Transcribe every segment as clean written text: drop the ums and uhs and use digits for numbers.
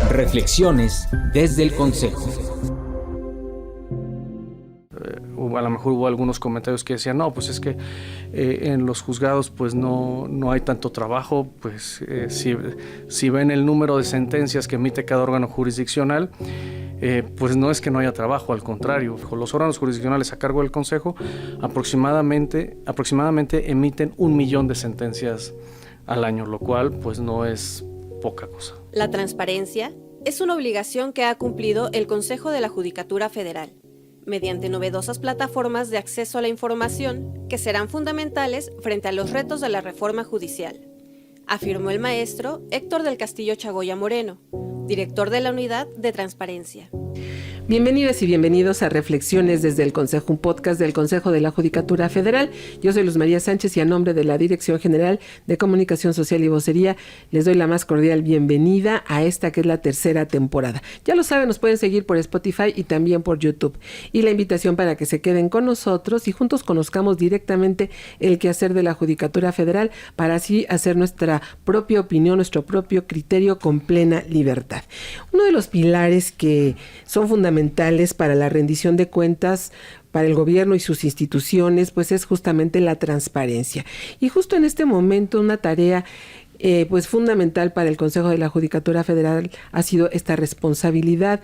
Reflexiones desde el Consejo. A lo mejor hubo algunos comentarios que decían, no, pues es que en los juzgados pues no hay tanto trabajo, pues si ven el número de sentencias que emite cada órgano jurisdiccional, pues no es que no haya trabajo, al contrario, los órganos jurisdiccionales a cargo del Consejo aproximadamente emiten 1 millón de sentencias al año, lo cual pues no es poca cosa. La transparencia es una obligación que ha cumplido el Consejo de la Judicatura Federal, mediante novedosas plataformas de acceso a la información que serán fundamentales frente a los retos de la reforma judicial, afirmó el maestro Héctor del Castillo Chagoya Moreno, director de la Unidad de Transparencia. Bienvenidas y bienvenidos a Reflexiones desde el Consejo, un podcast del Consejo de la Judicatura Federal. Yo soy Luz María Sánchez y a nombre de la Dirección General de Comunicación Social y Vocería les doy la más cordial bienvenida a esta que es la tercera temporada. Ya lo saben, nos pueden seguir por Spotify y también por YouTube. Y la invitación para que se queden con nosotros y juntos conozcamos directamente el quehacer de la Judicatura Federal para así hacer nuestra propia opinión, nuestro propio criterio con plena libertad. Uno de los pilares que son fundamentales para la rendición de cuentas para el gobierno y sus instituciones, pues es justamente la transparencia. Y justo en este momento una tarea pues fundamental para el Consejo de la Judicatura Federal ha sido esta responsabilidad.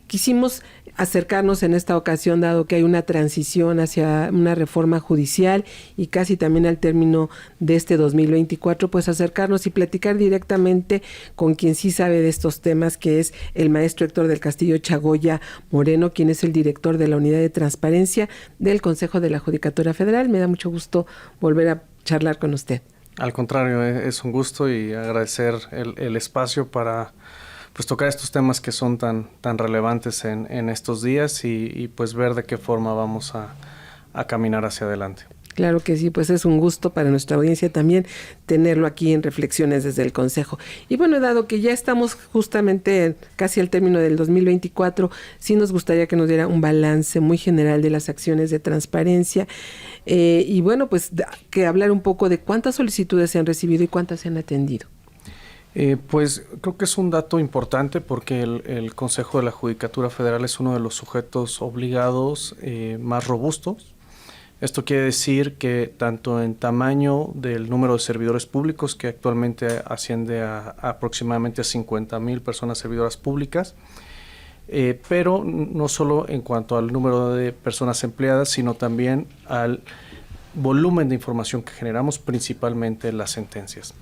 Quisimos acercarnos en esta ocasión, dado que hay una transición hacia una reforma judicial y casi también al término de este 2024, pues acercarnos y platicar directamente con quien sí sabe de estos temas, que es el maestro Héctor del Castillo Chagoya Moreno, quien es el director de la Unidad de Transparencia del Consejo de la Judicatura Federal. Me da mucho gusto volver a charlar con usted. Al contrario, es un gusto y agradecer el espacio para pues tocar estos temas que son tan relevantes en estos días y pues ver de qué forma vamos a caminar hacia adelante. Claro que sí, pues es un gusto para nuestra audiencia también tenerlo aquí en Reflexiones desde el Consejo. Y bueno, dado que ya estamos justamente casi al término del 2024, sí nos gustaría que nos diera un balance muy general de las acciones de transparencia y bueno, pues que hablar un poco de cuántas solicitudes se han recibido y cuántas se han atendido. Pues creo que es un dato importante porque el Consejo de la Judicatura Federal es uno de los sujetos obligados más robustos. Esto quiere decir que tanto en tamaño del número de servidores públicos, que actualmente asciende a aproximadamente a 50,000 personas servidoras públicas, pero no solo en cuanto al número de personas empleadas, sino también al volumen de información que generamos, principalmente las sentencias.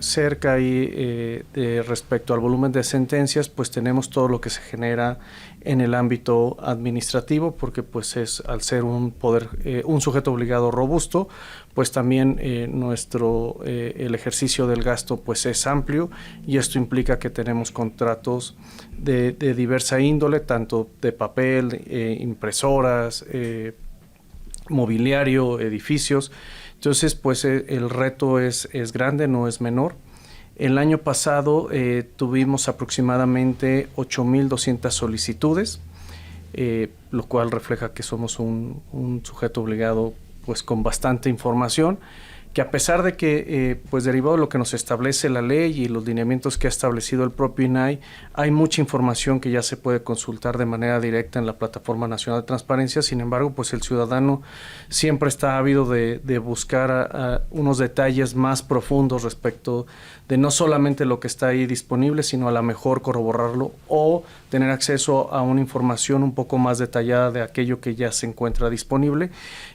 Cerca ahí respecto al volumen de sentencias, pues tenemos todo lo que se genera en el ámbito administrativo, porque pues es al ser un sujeto obligado robusto, pues también el ejercicio del gasto pues es amplio y esto implica que tenemos contratos de diversa índole, tanto de papel, impresoras, mobiliario, edificios. Entonces, pues el reto es grande, no es menor. El año pasado tuvimos aproximadamente 8,200 solicitudes, lo cual refleja que somos un sujeto obligado pues con bastante información, que a pesar de que, pues derivado de lo que nos establece la ley y los lineamientos que ha establecido el propio INAI, hay mucha información que ya se puede consultar de manera directa en la Plataforma Nacional de Transparencia. Sin embargo, pues el ciudadano siempre está ávido de buscar unos detalles más profundos respecto de no solamente lo que está ahí disponible, sino a lo mejor corroborarlo o tener acceso a una información un poco más detallada de aquello que ya se encuentra disponible.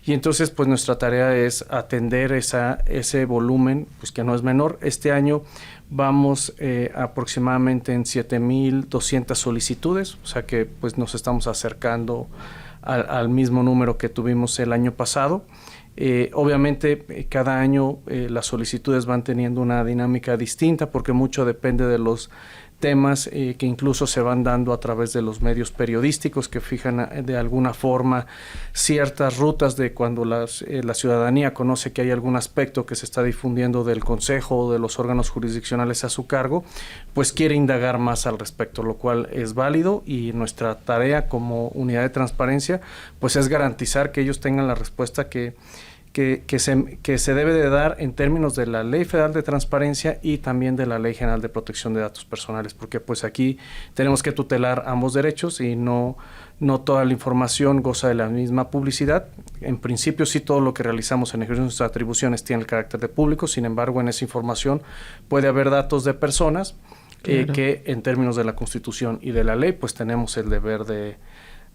Y entonces, pues nuestra tarea es atender ese volumen, pues que no es menor. Este año vamos aproximadamente en 7,200 solicitudes, o sea que pues nos estamos acercando al mismo número que tuvimos el año pasado. Obviamente cada año las solicitudes van teniendo una dinámica distinta porque mucho depende de los temas que incluso se van dando a través de los medios periodísticos que fijan de alguna forma ciertas rutas de cuando la ciudadanía conoce que hay algún aspecto que se está difundiendo del Consejo o de los órganos jurisdiccionales a su cargo, pues quiere indagar más al respecto, lo cual es válido, y nuestra tarea como unidad de transparencia pues es garantizar que ellos tengan la respuesta que que se debe de dar en términos de la Ley Federal de Transparencia y también de la Ley General de Protección de Datos Personales, porque pues aquí tenemos que tutelar ambos derechos y no toda la información goza de la misma publicidad. En principio sí, todo lo que realizamos en ejercicio de nuestras atribuciones tiene el carácter de público, sin embargo en esa información puede haber datos de personas que en términos de la Constitución y de la ley pues tenemos el deber de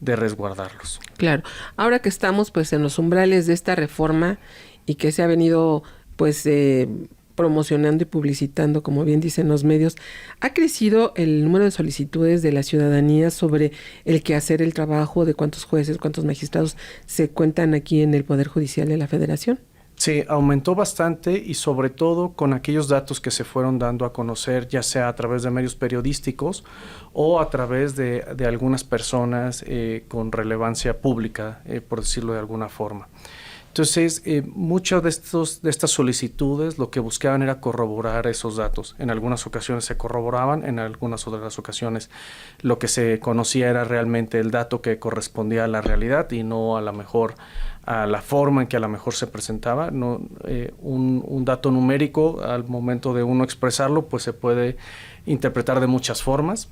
resguardarlos. Claro. Ahora que estamos pues en los umbrales de esta reforma y que se ha venido pues promocionando y publicitando, como bien dicen los medios, ha crecido el número de solicitudes de la ciudadanía sobre el quehacer, el trabajo de cuántos jueces, cuántos magistrados se cuentan aquí en el Poder Judicial de la Federación. Sí, aumentó bastante y sobre todo con aquellos datos que se fueron dando a conocer, ya sea a través de medios periodísticos o a través de algunas personas con relevancia pública, por decirlo de alguna forma. Entonces, muchas de estas solicitudes lo que buscaban era corroborar esos datos. En algunas ocasiones se corroboraban, en algunas otras ocasiones lo que se conocía era realmente el dato que correspondía a la realidad y no a la mejor a la forma en que a lo mejor se presentaba. No, un dato numérico, al momento de uno expresarlo, pues se puede interpretar de muchas formas.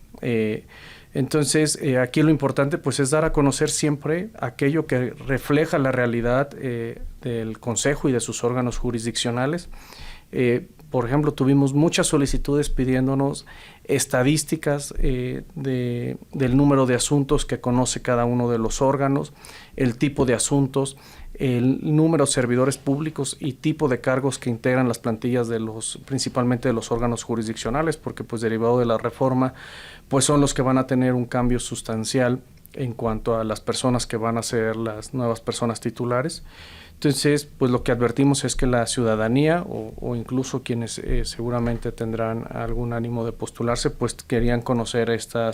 Entonces, aquí lo importante pues es dar a conocer siempre aquello que refleja la realidad del Consejo y de sus órganos jurisdiccionales. Por ejemplo, tuvimos muchas solicitudes pidiéndonos estadísticas del número de asuntos que conoce cada uno de los órganos, el tipo de asuntos, el número de servidores públicos y tipo de cargos que integran las plantillas principalmente de los órganos jurisdiccionales, porque pues derivado de la reforma, pues son los que van a tener un cambio sustancial en cuanto a las personas que van a ser las nuevas personas titulares. Entonces, pues lo que advertimos es que la ciudadanía o incluso quienes seguramente tendrán algún ánimo de postularse, pues querían conocer esta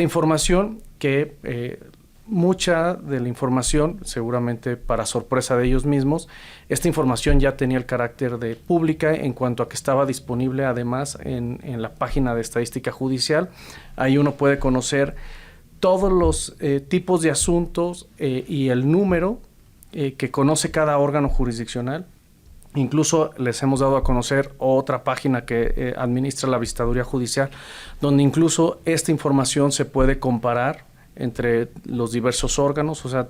información que mucha de la información, seguramente para sorpresa de ellos mismos, esta información ya tenía el carácter de pública en cuanto a que estaba disponible además en la página de estadística judicial. Ahí uno puede conocer todos los tipos de asuntos y el número que conoce cada órgano jurisdiccional. Incluso les hemos dado a conocer otra página que administra la Visitaduría Judicial, donde incluso esta información se puede comparar entre los diversos órganos. O sea,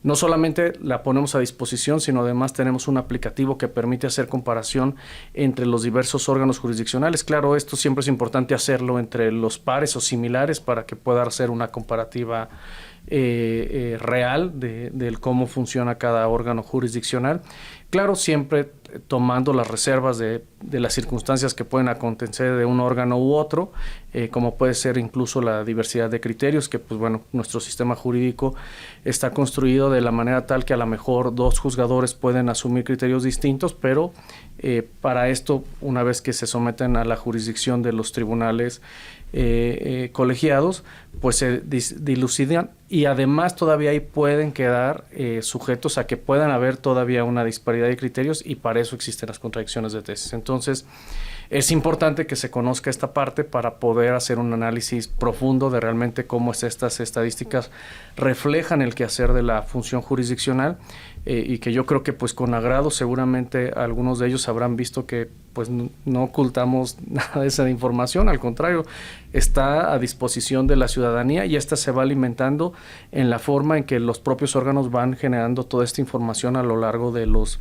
no solamente la ponemos a disposición, sino además tenemos un aplicativo que permite hacer comparación entre los diversos órganos jurisdiccionales. Claro, esto siempre es importante hacerlo entre los pares o similares para que pueda hacer una comparativa real de cómo funciona cada órgano jurisdiccional. Claro, siempre tomando las reservas de las circunstancias que pueden acontecer de un órgano u otro, como puede ser incluso la diversidad de criterios, que pues bueno, nuestro sistema jurídico está construido de la manera tal que a lo mejor dos juzgadores pueden asumir criterios distintos, pero para esto, una vez que se someten a la jurisdicción de los tribunales colegiados, pues se dilucidan y además todavía ahí pueden quedar sujetos a que puedan haber todavía una disparidad de criterios y para eso existen las contradicciones de tesis. Entonces, es importante que se conozca esta parte para poder hacer un análisis profundo de realmente cómo estas estadísticas reflejan el quehacer de la función jurisdiccional y que yo creo que pues con agrado seguramente algunos de ellos habrán visto que pues no ocultamos nada de esa información, al contrario, está a disposición de la ciudadanía y esta se va alimentando en la forma en que los propios órganos van generando toda esta información a lo largo de los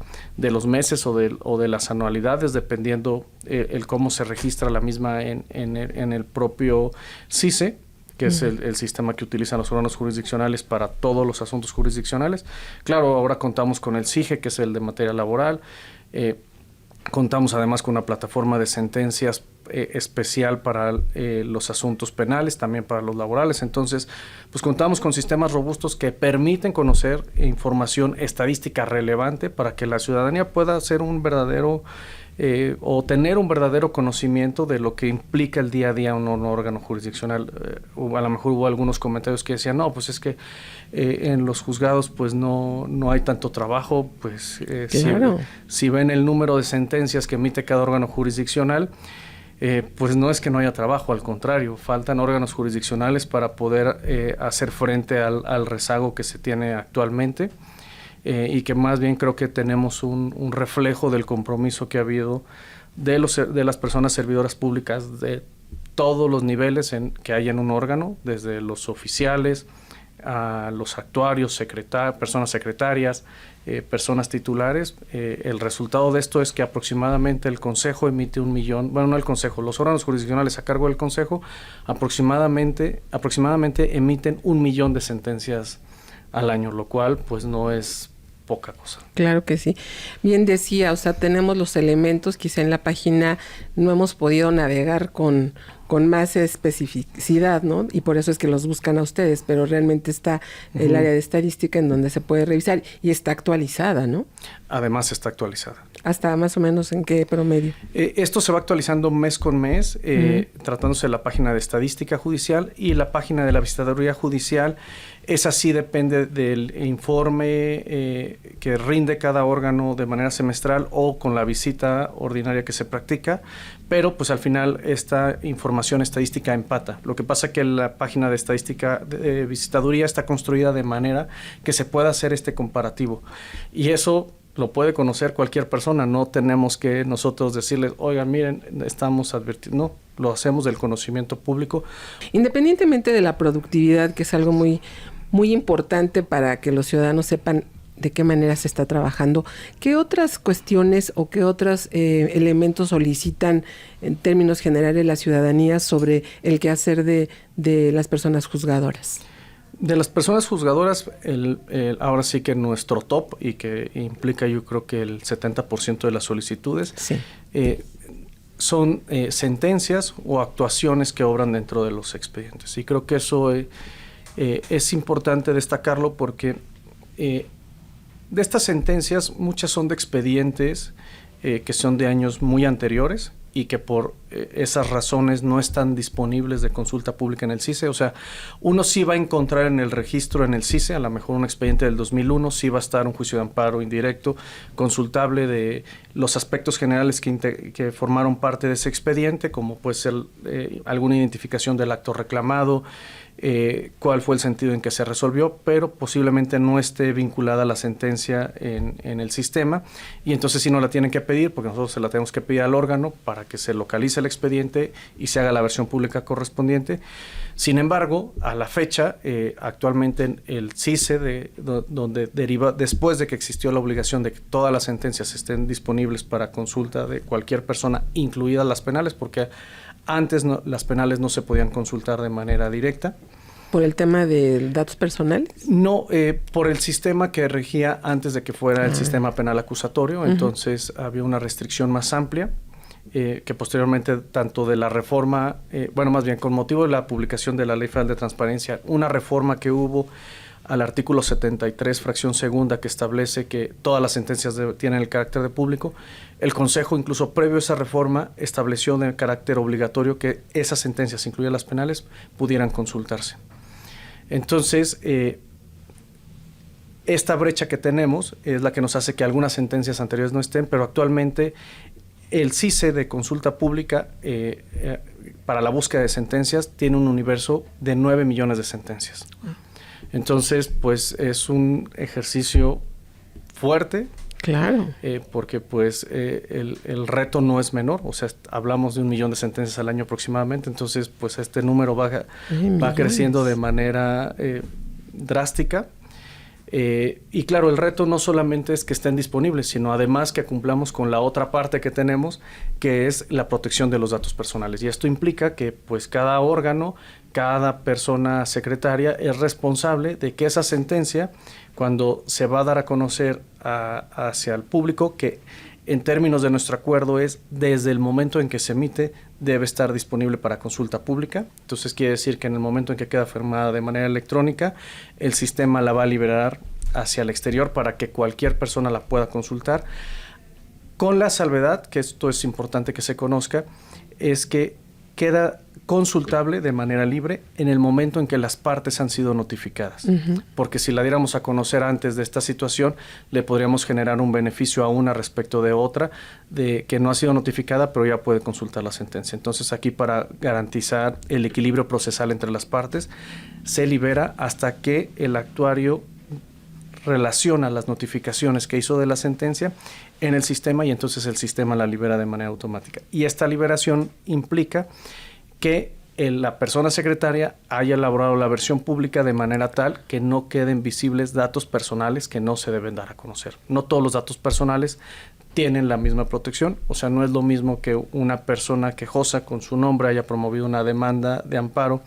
meses o de las anualidades, dependiendo el cómo se registra la misma en el propio CICE, que es el sistema que utilizan los órganos jurisdiccionales para todos los asuntos jurisdiccionales. Claro, ahora contamos con el CIGE, que es el de materia laboral. Contamos además con una plataforma de sentencias especial para los asuntos penales, también para los laborales. Entonces, pues contamos con sistemas robustos que permiten conocer información estadística relevante para que la ciudadanía pueda hacer un verdadero o tener un verdadero conocimiento de lo que implica el día a día un órgano jurisdiccional. A lo mejor hubo algunos comentarios que decían, no, pues es que en los juzgados pues no hay tanto trabajo, pues claro. si ven el número de sentencias que emite cada órgano jurisdiccional, pues no es que no haya trabajo, al contrario, faltan órganos jurisdiccionales para poder hacer frente al rezago que se tiene actualmente. y que más bien creo que tenemos un reflejo del compromiso que ha habido de las personas servidoras públicas de todos los niveles que hay en un órgano, desde los oficiales a los actuarios, personas secretarias, personas titulares. El resultado de esto es que aproximadamente el Consejo emite 1 millón, bueno, no el Consejo, los órganos jurisdiccionales a cargo del Consejo aproximadamente emiten 1 millón de sentencias al año, lo cual pues no es poca cosa. Claro que sí. Bien decía, o sea, tenemos los elementos, quizá en la página no hemos podido navegar con más especificidad, ¿no? Y por eso es que los buscan a ustedes, pero realmente está el área de estadística en donde se puede revisar y está actualizada, ¿no? Además está actualizada. ¿Hasta más o menos en qué promedio? Esto se va actualizando mes con mes, tratándose de la página de estadística judicial, y la página de la visitaduría judicial. Esa sí depende del informe que rinde cada órgano de manera semestral o con la visita ordinaria que se practica, pero pues al final esta información estadística empata. Lo que pasa es que la página de estadística de visitaduría está construida de manera que se pueda hacer este comparativo, y eso lo puede conocer cualquier persona. No tenemos que nosotros decirles, oigan, miren, estamos advirtiendo. No, lo hacemos del conocimiento público. Independientemente de la productividad, que es algo muy, muy importante para que los ciudadanos sepan de qué manera se está trabajando, ¿qué otras cuestiones o qué otros elementos solicitan en términos generales la ciudadanía sobre el quehacer de las personas juzgadoras? De las personas juzgadoras, ahora sí que nuestro top, y que implica yo creo que el 70% de las solicitudes, sí, son sentencias o actuaciones que obran dentro de los expedientes. Y creo que eso es importante destacarlo porque de estas sentencias muchas son de expedientes que son de años muy anteriores y que por esas razones no están disponibles de consulta pública en el CICE. O sea, uno sí va a encontrar en el registro en el CICE, a lo mejor un expediente del 2001, sí va a estar un juicio de amparo indirecto, consultable de los aspectos generales que formaron parte de ese expediente, como puede ser alguna identificación del acto reclamado, cuál fue el sentido en que se resolvió, pero posiblemente no esté vinculada a la sentencia en el sistema, y entonces sí no la tienen que pedir, porque nosotros se la tenemos que pedir al órgano para que se localice el expediente y se haga la versión pública correspondiente. Sin embargo, a la fecha, actualmente el CICE, donde deriva, después de que existió la obligación de que todas las sentencias estén disponibles para consulta de cualquier persona, incluidas las penales, porque antes las penales no se podían consultar de manera directa. ¿Por el tema de datos personales? No, por el sistema que regía antes de que fuera el sistema penal acusatorio. Entonces había una restricción más amplia, que posteriormente, tanto de la reforma, más bien con motivo de la publicación de la Ley Federal de Transparencia, una reforma que hubo al artículo 73, fracción segunda, que establece que todas las sentencias tienen el carácter de público. El Consejo, incluso previo a esa reforma, estableció de carácter obligatorio que esas sentencias, incluidas las penales, pudieran consultarse. Entonces, esta brecha que tenemos es la que nos hace que algunas sentencias anteriores no estén, pero actualmente el CICE de consulta pública para la búsqueda de sentencias tiene un universo de 9 millones de sentencias. Entonces, pues es un ejercicio fuerte. Claro. Porque pues el reto no es menor, o sea, hablamos de 1 millón de sentencias al año aproximadamente, entonces pues este número va creciendo de manera drástica. Y claro, el reto no solamente es que estén disponibles, sino además que cumplamos con la otra parte que tenemos, que es la protección de los datos personales. Y esto implica que pues cada órgano, cada persona secretaria es responsable de que esa sentencia, cuando se va a dar a conocer hacia el público, que en términos de nuestro acuerdo es desde el momento en que se emite, debe estar disponible para consulta pública. Entonces quiere decir que en el momento en que queda firmada de manera electrónica, el sistema la va a liberar hacia el exterior para que cualquier persona la pueda consultar, con la salvedad, que esto es importante que se conozca, es que queda consultable de manera libre en el momento en que las partes han sido notificadas. Porque si la diéramos a conocer antes de esta situación, le podríamos generar un beneficio a una respecto de otra, de que no ha sido notificada, pero ya puede consultar la sentencia. Entonces aquí, para garantizar el equilibrio procesal entre las partes, se libera hasta que el actuario relaciona las notificaciones que hizo de la sentencia en el sistema y entonces el sistema la libera de manera automática. Y esta liberación implica que la persona secretaria haya elaborado la versión pública de manera tal que no queden visibles datos personales que no se deben dar a conocer. No todos los datos personales tienen la misma protección, o sea, no es lo mismo que una persona quejosa con su nombre haya promovido una demanda de amparo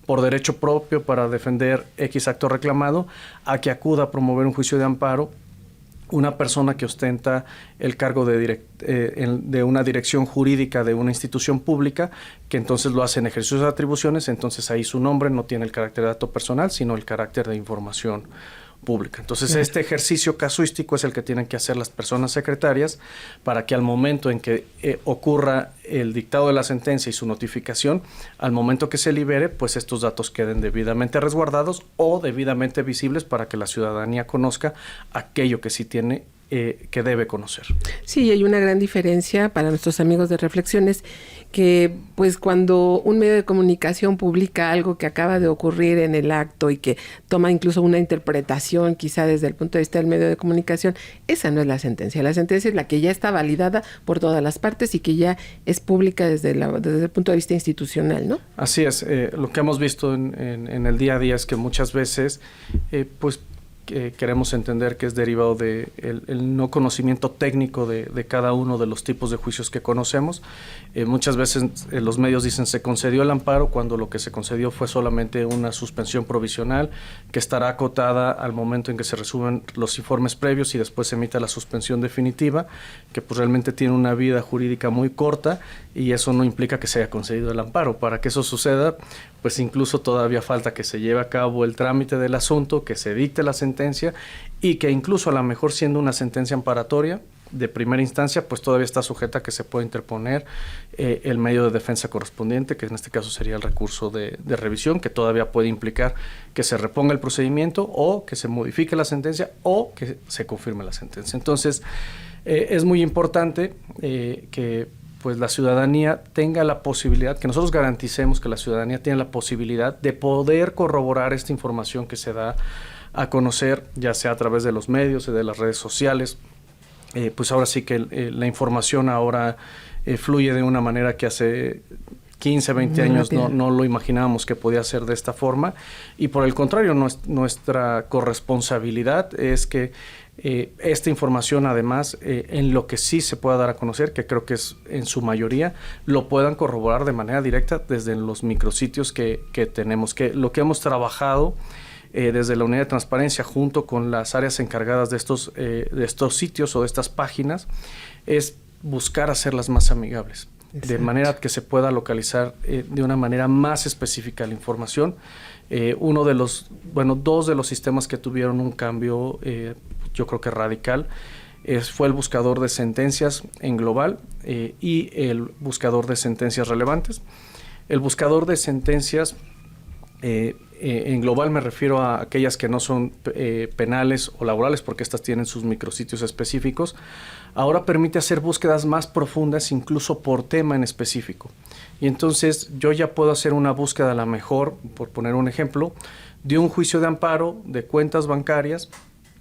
por derecho propio para defender X acto reclamado, a que acuda a promover un juicio de amparo una persona que ostenta el cargo de una dirección jurídica de una institución pública, que entonces lo hace en ejercicio de atribuciones, entonces ahí su nombre no tiene el carácter de dato personal, sino el carácter de información pública. Entonces, este ejercicio casuístico es el que tienen que hacer las personas secretarias para que al momento en que ocurra el dictado de la sentencia y su notificación, al momento que se libere, pues estos datos queden debidamente resguardados o debidamente visibles para que la ciudadanía conozca aquello que sí tiene que debe conocer. Sí, hay una gran diferencia para nuestros amigos de Reflexiones, que pues cuando un medio de comunicación publica algo que acaba de ocurrir en el acto y que toma incluso una interpretación quizá desde el punto de vista del medio de comunicación, esa no es la sentencia. La sentencia es la que ya está validada por todas las partes y que ya es pública desde el punto de vista institucional, ¿no? Así es. Lo que hemos visto en el día a día es que muchas veces queremos entender que es derivado de el no conocimiento técnico de cada uno de los tipos de juicios que conocemos. Muchas veces los medios dicen se concedió el amparo cuando lo que se concedió fue solamente una suspensión provisional que estará acotada al momento en que se resuelven los informes previos y después se emita la suspensión definitiva, que pues realmente tiene una vida jurídica muy corta y eso no implica que se haya concedido el amparo. Para que eso suceda, pues incluso todavía falta que se lleve a cabo el trámite del asunto, que se dicte la sentencia y que incluso a lo mejor siendo una sentencia amparatoria de primera instancia, pues todavía está sujeta a que se pueda interponer el medio de defensa correspondiente, que en este caso sería el recurso de revisión, que todavía puede implicar que se reponga el procedimiento o que se modifique la sentencia o que se confirme la sentencia. Entonces, es muy importante que pues la ciudadanía tenga la posibilidad, que nosotros garanticemos que la ciudadanía tiene la posibilidad de poder corroborar esta información que se da a conocer, ya sea a través de los medios y de las redes sociales. Pues ahora sí que la información ahora fluye de una manera que hace 15, 20 años no lo imaginábamos que podía ser de esta forma, y por el contrario, nuestra corresponsabilidad es que esta información además en lo que sí se pueda dar a conocer, que creo que es en su mayoría, lo puedan corroborar de manera directa desde los micrositios que tenemos, que lo que hemos trabajado desde la unidad de transparencia junto con las áreas encargadas de estos sitios o de estas páginas es buscar hacerlas más amigables. Exacto. De manera que se pueda localizar de una manera más específica la información. Dos de los sistemas que tuvieron un cambio, yo creo que radical, fue el buscador de sentencias en global y el buscador de sentencias relevantes. El buscador de sentencias en global me refiero a aquellas que no son penales o laborales, porque estas tienen sus micrositios específicos. Ahora permite hacer búsquedas más profundas, incluso por tema en específico. Y entonces yo ya puedo hacer una búsqueda a la mejor, por poner un ejemplo, de un juicio de amparo de cuentas bancarias,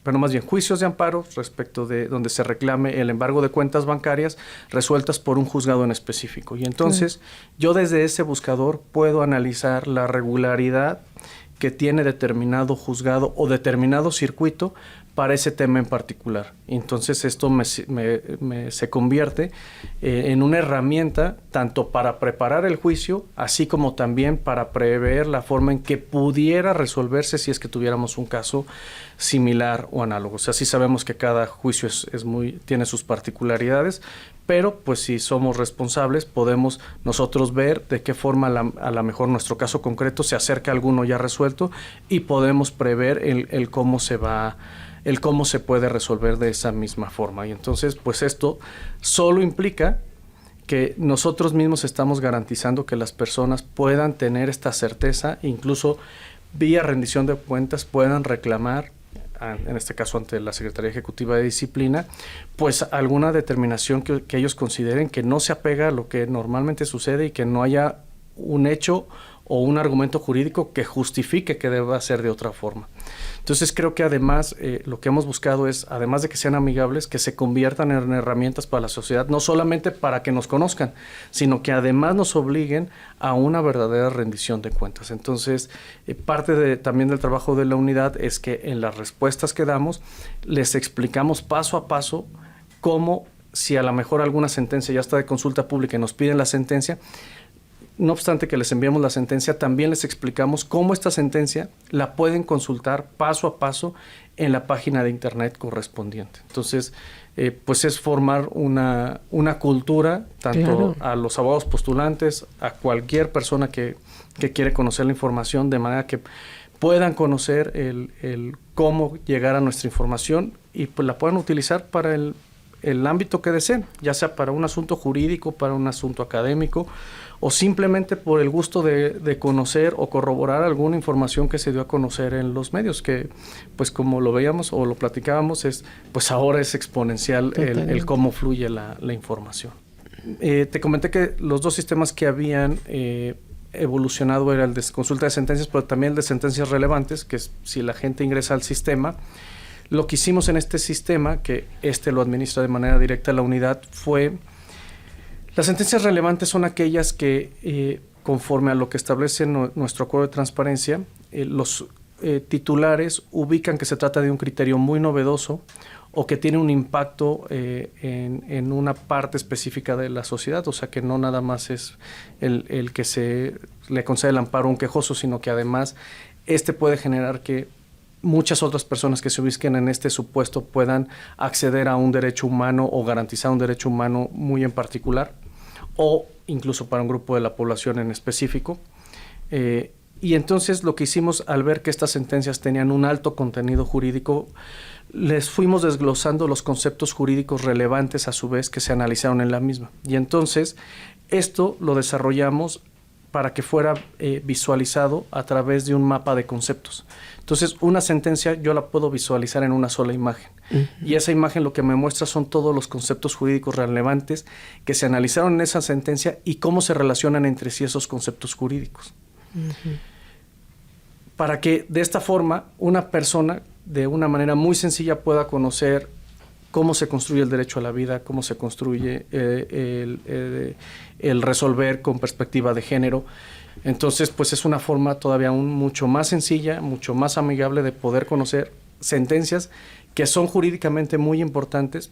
pero más bien juicios de amparo respecto de donde se reclame el embargo de cuentas bancarias resueltas por un juzgado en específico. Y entonces yo desde ese buscador puedo analizar la regularidad que tiene determinado juzgado o determinado circuito para ese tema en particular. Entonces esto se convierte en una herramienta tanto para preparar el juicio, así como también para prever la forma en que pudiera resolverse si es que tuviéramos un caso similar o análogo. O sea, sí sabemos que cada juicio tiene sus particularidades, pero pues si somos responsables podemos nosotros ver de qué forma a lo mejor nuestro caso concreto se acerca a alguno ya resuelto y podemos prever el cómo se puede resolver de esa misma forma. Y entonces pues esto solo implica que nosotros mismos estamos garantizando que las personas puedan tener esta certeza, incluso vía rendición de cuentas puedan reclamar, en este caso ante la Secretaría Ejecutiva de Disciplina, pues alguna determinación que ellos consideren que no se apega a lo que normalmente sucede y que no haya un hecho o un argumento jurídico que justifique que deba ser de otra forma. Entonces creo que además lo que hemos buscado es, además de que sean amigables, que se conviertan en herramientas para la sociedad, no solamente para que nos conozcan, sino que además nos obliguen a una verdadera rendición de cuentas. Entonces, parte también del trabajo de la unidad es que en las respuestas que damos les explicamos paso a paso cómo, si a lo mejor alguna sentencia ya está de consulta pública y nos piden la sentencia, no obstante que les enviamos la sentencia, también les explicamos cómo esta sentencia la pueden consultar paso a paso en la página de internet correspondiente. Entonces, pues es formar una cultura, tanto a los abogados postulantes, a cualquier persona que quiere conocer la información, de manera que puedan conocer el cómo llegar a nuestra información y pues la puedan utilizar para el ámbito que deseen, ya sea para un asunto jurídico, para un asunto académico, o simplemente por el gusto de conocer o corroborar alguna información que se dio a conocer en los medios, que pues como lo veíamos o lo platicábamos, pues ahora es exponencial el cómo fluye la información. Te comenté que los dos sistemas que habían evolucionado era el de consulta de sentencias, pero también el de sentencias relevantes, que es si la gente ingresa al sistema. Lo que hicimos en este sistema, que lo administra de manera directa la unidad, fue... Las sentencias relevantes son aquellas que, conforme a lo que establece nuestro acuerdo de transparencia, los titulares ubican que se trata de un criterio muy novedoso o que tiene un impacto en una parte específica de la sociedad, o sea que no nada más es el que se le concede el amparo a un quejoso, sino que además puede generar que muchas otras personas que se ubiquen en este supuesto puedan acceder a un derecho humano o garantizar un derecho humano muy en particular, o incluso para un grupo de la población en específico. Y entonces lo que hicimos al ver que estas sentencias tenían un alto contenido jurídico, les fuimos desglosando los conceptos jurídicos relevantes a su vez que se analizaron en la misma. Y entonces esto lo desarrollamos para que fuera visualizado a través de un mapa de conceptos. Entonces, una sentencia yo la puedo visualizar en una sola imagen. Uh-huh. Y esa imagen lo que me muestra son todos los conceptos jurídicos relevantes que se analizaron en esa sentencia y cómo se relacionan entre sí esos conceptos jurídicos. Uh-huh. Para que de esta forma una persona de una manera muy sencilla pueda conocer cómo se construye el derecho a la vida, cómo se construye el resolver con perspectiva de género. Entonces, pues es una forma todavía aún mucho más sencilla, mucho más amigable de poder conocer sentencias que son jurídicamente muy importantes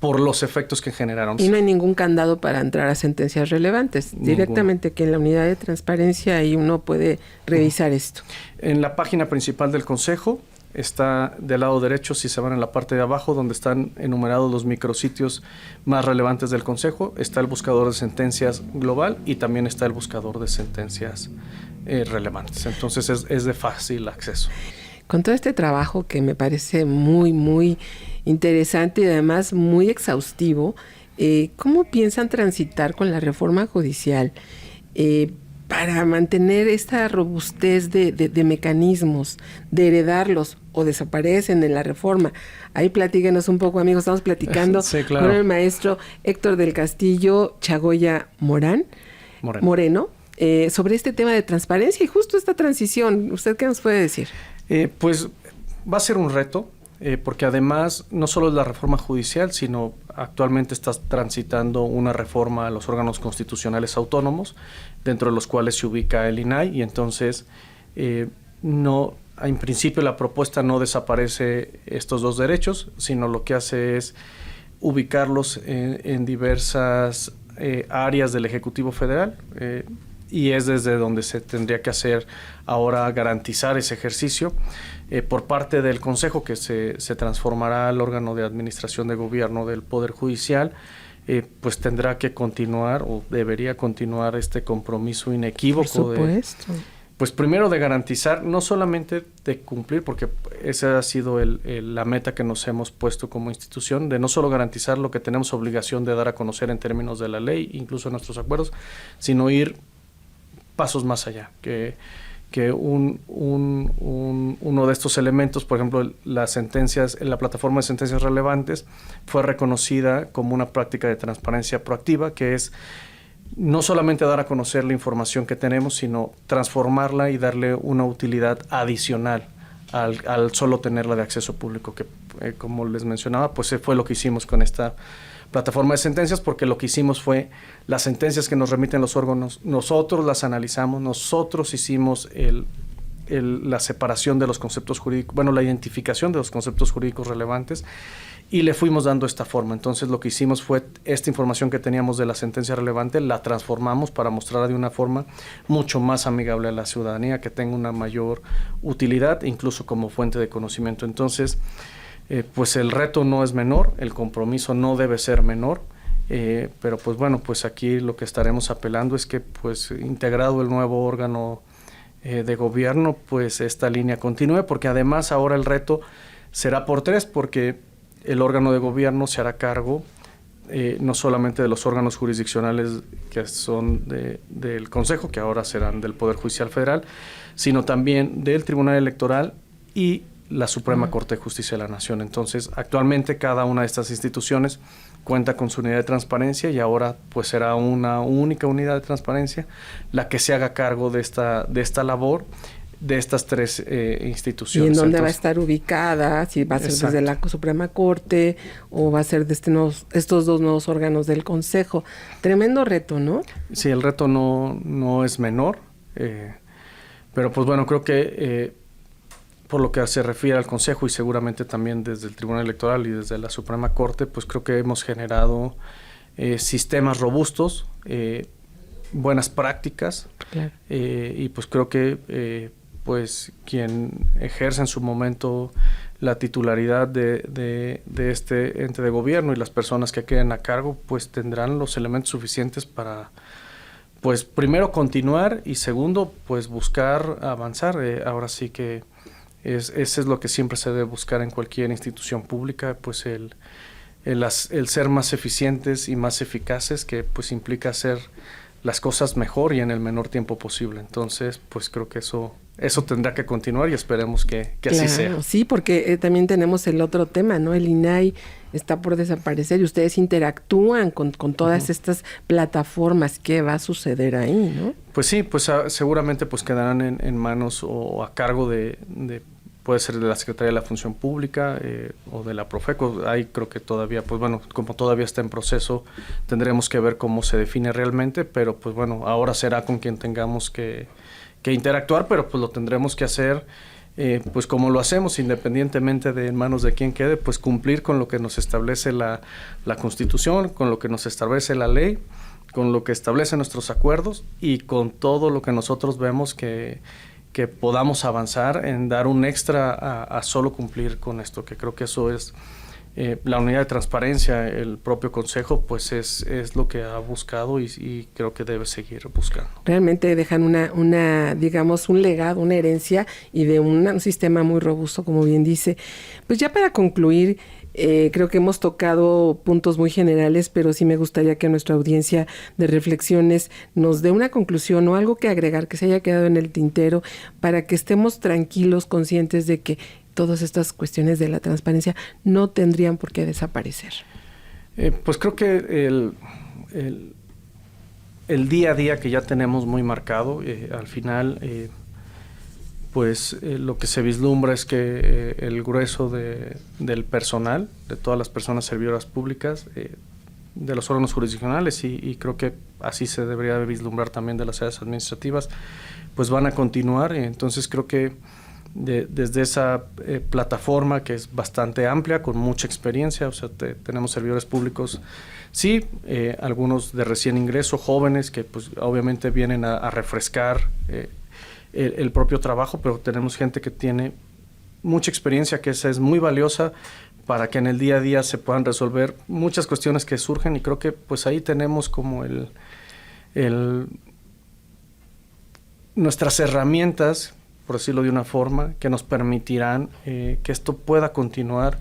por los efectos que generaron. Y no hay ningún candado para entrar a sentencias relevantes. Directamente aquí en la unidad de transparencia ahí uno puede revisar esto. En la página principal del Consejo está del lado derecho, si se van en la parte de abajo, donde están enumerados los micrositios más relevantes del Consejo, está el buscador de sentencias global y también está el buscador de sentencias relevantes. Entonces es de fácil acceso. Con todo este trabajo que me parece muy, muy interesante y además muy exhaustivo, ¿cómo piensan transitar con la reforma judicial para mantener esta robustez de mecanismos, de heredarlos o desaparecen en la reforma? Ahí platíquenos un poco, amigos. Estamos platicando sí, claro, con el maestro Héctor del Castillo Chagoya Moreno, sobre este tema de transparencia y justo esta transición. ¿Usted qué nos puede decir? Pues va a ser un reto, porque además no solo es la reforma judicial, sino actualmente está transitando una reforma a los órganos constitucionales autónomos, dentro de los cuales se ubica el INAI, y entonces en principio la propuesta no desaparece estos dos derechos, sino lo que hace es ubicarlos en diversas áreas del Ejecutivo Federal, y es desde donde se tendría que hacer ahora garantizar ese ejercicio por parte del Consejo, que se transformará al órgano de administración de gobierno del Poder Judicial. Pues tendrá que continuar o debería continuar este compromiso inequívoco. Por supuesto. Pues primero de garantizar, no solamente de cumplir, porque esa ha sido la meta que nos hemos puesto como institución, de no solo garantizar lo que tenemos obligación de dar a conocer en términos de la ley, incluso en nuestros acuerdos, sino ir pasos más allá, que uno de estos elementos, por ejemplo, las sentencias, en la plataforma de sentencias relevantes, fue reconocida como una práctica de transparencia proactiva, que es no solamente dar a conocer la información que tenemos, sino transformarla y darle una utilidad adicional al solo tenerla de acceso público, que como les mencionaba, pues fue lo que hicimos con esta plataforma de sentencias, porque lo que hicimos fue las sentencias que nos remiten los órganos, nosotros las analizamos, nosotros hicimos la separación de los conceptos jurídicos, bueno, la identificación de los conceptos jurídicos relevantes, y le fuimos dando esta forma. Entonces lo que hicimos fue esta información que teníamos de la sentencia relevante, la transformamos para mostrarla de una forma mucho más amigable a la ciudadanía, que tenga una mayor utilidad, incluso como fuente de conocimiento. Entonces, pues el reto no es menor, el compromiso no debe ser menor, pero pues bueno, pues aquí lo que estaremos apelando es que, pues integrado el nuevo órgano de gobierno, pues esta línea continúe, porque además ahora el reto será por 3, porque el órgano de gobierno se hará cargo no solamente de los órganos jurisdiccionales que son del Consejo, que ahora serán del Poder Judicial Federal, sino también del Tribunal Electoral y la Suprema Corte de Justicia de la Nación. Entonces, actualmente cada una de estas instituciones cuenta con su unidad de transparencia, y ahora pues será una única unidad de transparencia la que se haga cargo de esta labor de estas 3 instituciones. ¿Y en dónde va a estar ubicada? Si va a ser desde la Suprema Corte o va a ser de estos 2 nuevos órganos del Consejo. Tremendo reto, ¿no? Sí, el reto no es menor, pero pues bueno, creo que por lo que se refiere al Consejo y seguramente también desde el Tribunal Electoral y desde la Suprema Corte, pues creo que hemos generado sistemas robustos, buenas prácticas, claro. Y pues creo que pues quien ejerce en su momento la titularidad de este ente de gobierno y las personas que queden a cargo, pues tendrán los elementos suficientes para, pues primero continuar y segundo, pues buscar avanzar. Ahora sí que ese es lo que siempre se debe buscar en cualquier institución pública, pues el ser más eficientes y más eficaces, que pues implica hacer las cosas mejor y en el menor tiempo posible. Entonces, pues creo que eso tendrá que continuar y esperemos que claro, así sea. Sí, porque también tenemos el otro tema, ¿no? El INAI está por desaparecer y ustedes interactúan con todas estas plataformas. ¿Qué va a suceder ahí, no? Pues sí, pues seguramente pues quedarán en manos o a cargo de puede ser de la Secretaría de la Función Pública o de la Profeco. Ahí creo que todavía, pues bueno, como todavía está en proceso, tendremos que ver cómo se define realmente, pero pues bueno, ahora será con quien tengamos que interactuar, pero pues lo tendremos que hacer pues como lo hacemos, independientemente de en manos de quién quede, pues cumplir con lo que nos establece la Constitución, con lo que nos establece la ley, con lo que establece nuestros acuerdos y con todo lo que nosotros vemos que podamos avanzar en dar un extra a solo cumplir con esto, que creo que eso es la unidad de transparencia, el propio Consejo, pues es lo que ha buscado y creo que debe seguir buscando. Realmente dejan una digamos, un legado, una herencia y de un sistema muy robusto, como bien dice. Pues ya para concluir, creo que hemos tocado puntos muy generales, pero sí me gustaría que nuestra audiencia de reflexiones nos dé una conclusión o algo que agregar que se haya quedado en el tintero para que estemos tranquilos, conscientes de que todas estas cuestiones de la transparencia no tendrían por qué desaparecer. Pues creo que el día a día que ya tenemos muy marcado, al final pues lo que se vislumbra es que el grueso del personal, de todas las personas servidoras públicas, de los órganos jurisdiccionales y creo que así se debería vislumbrar también de las áreas administrativas, pues van a continuar. Entonces creo que desde esa plataforma que es bastante amplia, con mucha experiencia, o sea, tenemos servidores públicos, sí, algunos de recién ingreso, jóvenes que pues obviamente vienen a refrescar el propio trabajo, pero tenemos gente que tiene mucha experiencia, que esa es muy valiosa para que en el día a día se puedan resolver muchas cuestiones que surgen y creo que pues ahí tenemos como nuestras herramientas, por decirlo de una forma, que nos permitirán que esto pueda continuar,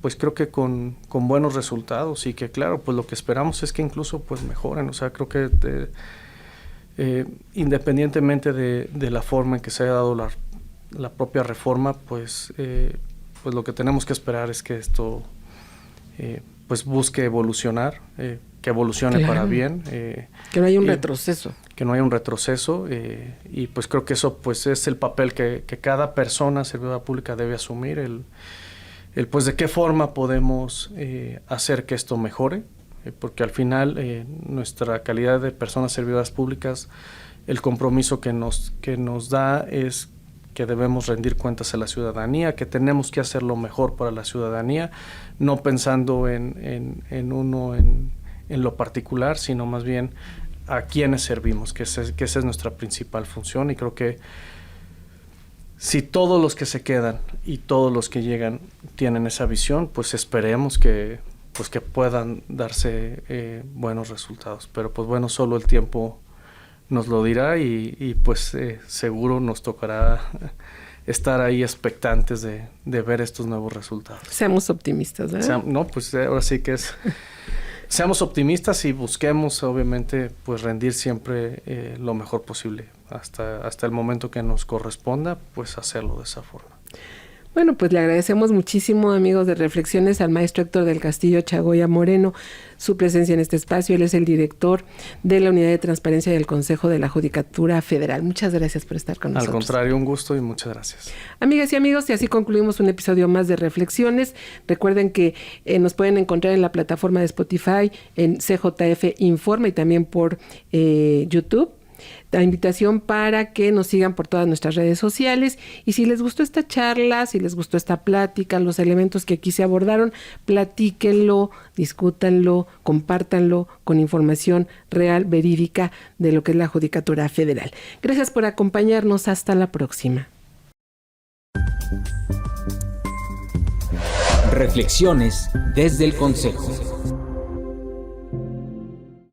pues creo que con buenos resultados y que claro, pues lo que esperamos es que incluso pues mejoren, o sea, creo que independientemente de la forma en que se haya dado la propia reforma, pues lo que tenemos que esperar es que esto pues busque evolucionar, que evolucione para bien. Que no haya un retroceso. Que no haya un retroceso, y pues creo que eso pues es el papel que cada persona servidora pública debe asumir, el pues de qué forma podemos hacer que esto mejore, porque al final nuestra calidad de personas servidoras públicas, el compromiso que nos da es que debemos rendir cuentas a la ciudadanía, que tenemos que hacer lo mejor para la ciudadanía, no pensando en lo particular, sino más bien a quienes servimos, que esa es nuestra principal función. Y creo que si todos los que se quedan y todos los que llegan tienen esa visión, pues esperemos que puedan darse buenos resultados. Pero pues bueno, solo el tiempo nos lo dirá, y pues seguro nos tocará estar ahí expectantes de ver estos nuevos resultados. Seamos optimistas, ¿verdad? No, pues ahora sí que es... Seamos optimistas y busquemos, obviamente, pues rendir siempre lo mejor posible. Hasta el momento que nos corresponda, pues hacerlo de esa forma. Bueno, pues le agradecemos muchísimo, amigos de Reflexiones, al maestro Héctor del Castillo Chagoya Moreno, su presencia en este espacio. Él es el director de la Unidad de Transparencia del Consejo de la Judicatura Federal. Muchas gracias por estar con nosotros. Al contrario, un gusto y muchas gracias. Amigas y amigos, y así concluimos un episodio más de Reflexiones. Recuerden que nos pueden encontrar en la plataforma de Spotify, en CJF Informa, y también por YouTube. La invitación para que nos sigan por todas nuestras redes sociales, y si les gustó esta charla, si les gustó esta plática, los elementos que aquí se abordaron, platíquenlo, discútanlo, compártanlo con información real, verídica de lo que es la Judicatura Federal. Gracias por acompañarnos. Hasta la próxima. Reflexiones desde el Consejo.